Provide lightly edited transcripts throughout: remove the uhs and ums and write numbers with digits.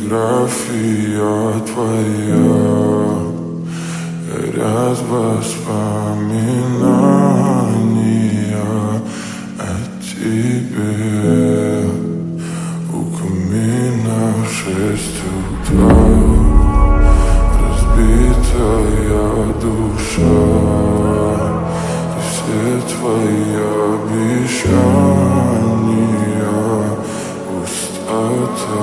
Фотография твоя, ряд воспоминания о тебе. У камина в 6 утра, разбитая душа, и все твои обещания пустота.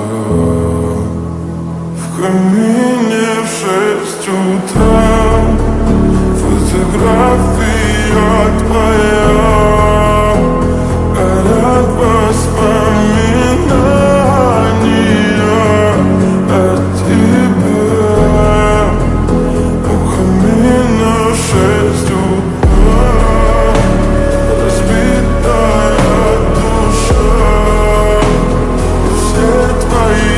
В камине в 6 утра, фотография твоя, горят воспоминания о тебе. У камина в 6 утра, разбитая душа, все твои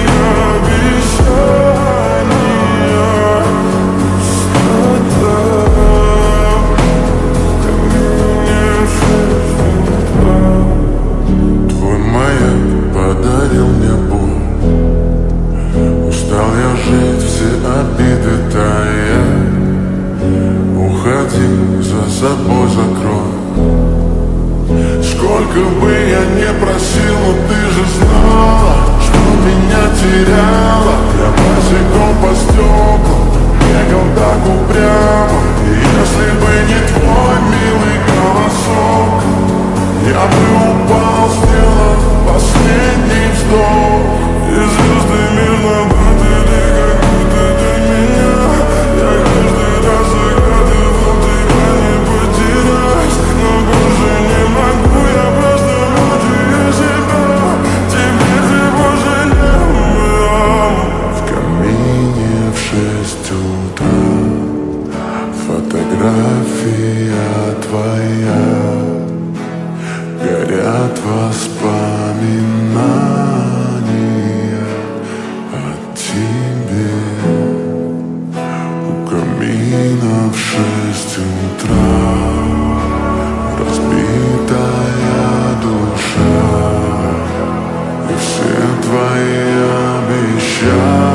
обиды тая. Уходи, за собой закрой. Сколько бы я не просил, но ты же знала, что меня теряла. Я босиком по стеклам бегал так упрямо. И если бы не твой милый голосок, я бы упал, сделав последний вздох. И звезды мирно были, как будто для меня. Я каждый раз загадывал тебя не потерять, но больше не могу, я просто мучаю себя. Теперь же пожалел. В камине в 6 утра, фотография твоя, горят воспоминания о тебе. У камина в 6 утра, разбитая душа, и все твои обещания